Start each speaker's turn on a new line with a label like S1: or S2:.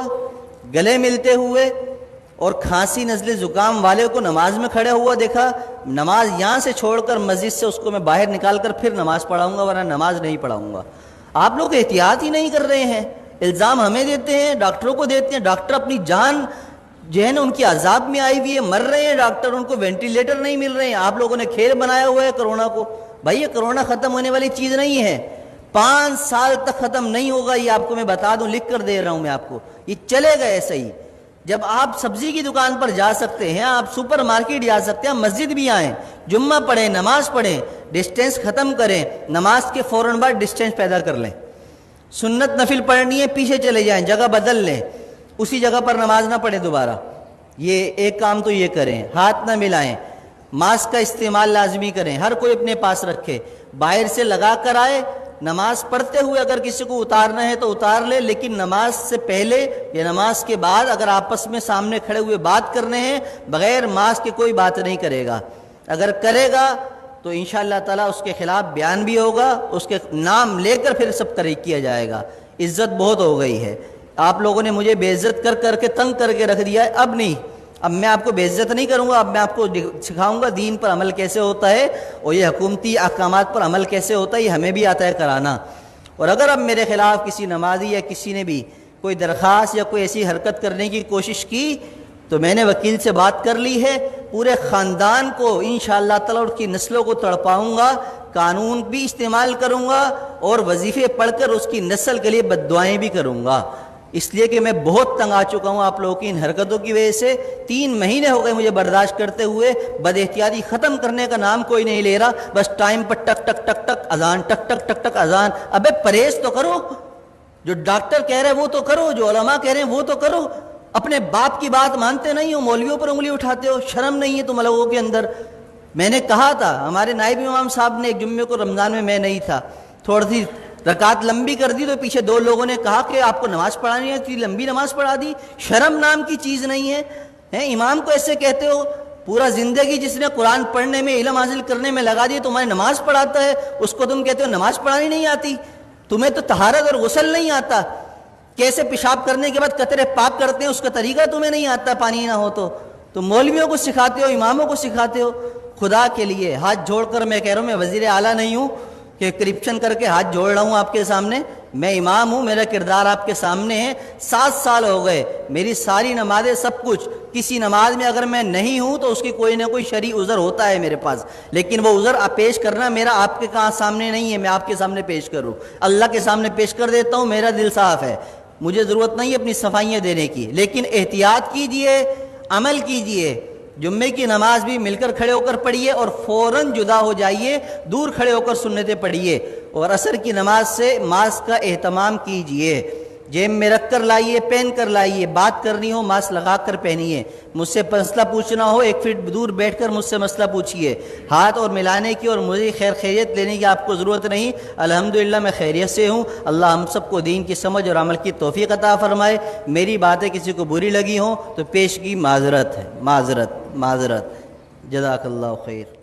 S1: ہوا گلے ملتے ہوئے، اور کھانسی نزلے زکام والے کو نماز میں کھڑا ہوا دیکھا، نماز یہاں سے چھوڑ کر مسجد سے اس کو میں باہر نکال کر پھر نماز پڑھاؤں گا، ورنہ نماز نہیں پڑھاؤں گا۔ آپ لوگ احتیاط ہی نہیں کر رہے ہیں، الزام ہمیں دیتے ہیں، ڈاکٹروں کو دیتے ہیں، ڈاکٹر اپنی جان جو ہے نا ان کی عذاب میں آئی ہوئی ہے، مر رہے ہیں ڈاکٹر، ان کو وینٹیلیٹر نہیں مل رہے ہیں۔ آپ لوگوں نے کھیل بنایا ہوا ہے کرونا کو۔ بھائی یہ کرونا ختم ہونے والی چیز نہیں ہے، 5 سال تک ختم نہیں ہوگا، یہ آپ کو میں بتا دوں، لکھ کر دے رہا ہوں میں آپ کو، یہ چلے گا ایسا ہی۔ جب آپ سبزی کی دکان پر جا سکتے ہیں، آپ سپر مارکیٹ جا سکتے ہیں، مسجد بھی آئیں، جمعہ پڑھیں، نماز پڑھیں، ڈسٹینس ختم کریں، نماز کے فوراً بعد ڈسٹینس پیدا کر لیں۔ سنت نفل پڑھنی ہے، پیچھے چلے جائیں، جگہ بدل لیں، اسی جگہ پر نماز نہ پڑھیں دوبارہ۔ یہ ایک کام تو یہ کریں، ہاتھ نہ ملائیں، ماسک کا استعمال لازمی کریں، ہر کوئی اپنے پاس رکھے، باہر سے لگا کر آئے، نماز پڑھتے ہوئے اگر کسی کو اتارنا ہے تو اتار لے، لیکن نماز سے پہلے یا نماز کے بعد اگر آپس میں سامنے کھڑے ہوئے بات کرنے ہیں، بغیر ماسک کے کوئی بات نہیں کرے گا۔ اگر کرے گا تو انشاءاللہ تعالیٰ اس کے خلاف بیان بھی ہوگا، اس کے نام لے کر پھر سب کیا جائے گا۔ عزت بہت ہو گئی ہے، آپ لوگوں نے مجھے بے عزت کر کر کے تنگ کر کے رکھ دیا ہے، اب نہیں، اب میں آپ کو بے عزت نہیں کروں گا، اب میں آپ کو سکھاؤں گا دین پر عمل کیسے ہوتا ہے، اور یہ حکومتی احکامات پر عمل کیسے ہوتا ہے، یہ ہمیں بھی آتا ہے کرانا۔ اور اگر اب میرے خلاف کسی نمازی یا کسی نے بھی کوئی درخواست یا کوئی ایسی حرکت کرنے کی کوشش کی تو میں نے وکیل سے بات کر لی ہے، پورے خاندان کو انشاءاللہ تعالیٰ اس کی نسلوں کو تڑپاؤں گا، قانون بھی استعمال کروں گا، اور وظیفے پڑھ کر اس کی نسل کے لیے بد دعائیں بھی کروں گا، اس لیے کہ میں بہت تنگ آ چکا ہوں آپ لوگوں کی ان حرکتوں کی وجہ سے۔ 3 مہینے ہو گئے مجھے برداشت کرتے ہوئے، بد احتیاطی ختم کرنے کا نام کوئی نہیں لے رہا، بس ٹائم پر ٹک ٹک ٹک ٹک اذان، ٹک ٹک ٹک ٹک اذان۔ ابے پرہیز تو کرو، جو ڈاکٹر کہہ رہے ہیں وہ تو کرو، جو علماء کہہ رہے ہیں وہ تو کرو، اپنے باپ کی بات مانتے نہیں ہو، مولویوں پر انگلی اٹھاتے ہو، شرم نہیں ہے تم لوگوں کے اندر۔ میں نے کہا تھا، ہمارے نائب امام صاحب نے ایک جمعے کو رمضان میں نہیں تھا، تھوڑی سی رکعت لمبی کر دی تو پیچھے 2 لوگوں نے کہا کہ آپ کو نماز پڑھانی ہے، اتنی لمبی نماز پڑھا دی، شرم نام کی چیز نہیں ہے، امام کو ایسے کہتے ہو؟ پورا زندگی جس نے قرآن پڑھنے میں، علم حاصل کرنے میں لگا دی، تمہاری نماز پڑھاتا ہے، اس کو تم کہتے ہو نماز پڑھانی نہیں آتی؟ تمہیں تو طہارت اور غسل نہیں آتا، کیسے پیشاب کرنے کے بعد قطرے پاک کرتے ہیں اس کا طریقہ تمہیں نہیں آتا، پانی نہ ہو تو مولویوں کو سکھاتے ہو، اماموں کو سکھاتے ہو۔ خدا کے لیے ہاتھ جوڑ کر میں کہہ رہا ہوں، میں وزیر اعلیٰ نہیں ہوں کہ کرپشن کر کے ہاتھ جوڑ رہا ہوں آپ کے سامنے، میں امام ہوں، میرا کردار آپ کے سامنے ہے۔ 7 سال ہو گئے، میری ساری نمازیں سب کچھ، کسی نماز میں اگر میں نہیں ہوں تو اس کی کوئی نہ کوئی شرعی عذر ہوتا ہے میرے پاس، لیکن وہ عذر پیش کرنا میرا آپ کے سامنے نہیں ہے، میں آپ کے سامنے پیش کروں، اللہ کے سامنے پیش کر دیتا ہوں، میرا دل صاف ہے، مجھے ضرورت نہیں ہے اپنی صفائیاں دینے کی۔ لیکن احتیاط کیجئے، عمل کیجئے، جمعے کی نماز بھی مل کر کھڑے ہو کر پڑھیے اور فوراً جدا ہو جائیے، دور کھڑے ہو کر سنتیں پڑھیے، اور عصر کی نماز سے ماسک کا اہتمام کیجئے، جیب میں رکھ کر لائیے، پہن کر لائیے، بات کرنی ہو ماسک لگا کر پہنیے، مجھ سے مسئلہ پوچھنا ہو 1 فٹ دور بیٹھ کر مجھ سے مسئلہ پوچھیے، ہاتھ اور ملانے کی اور مجھے خیریت لینے کی آپ کو ضرورت نہیں، الحمدللہ میں خیریت سے ہوں۔ اللہ ہم سب کو دین کی سمجھ اور عمل کی توفیق عطا فرمائے۔ میری باتیں کسی کو بری لگی ہوں تو پیشگی معذرت ہے، معذرت، جزاک اللہ خیر۔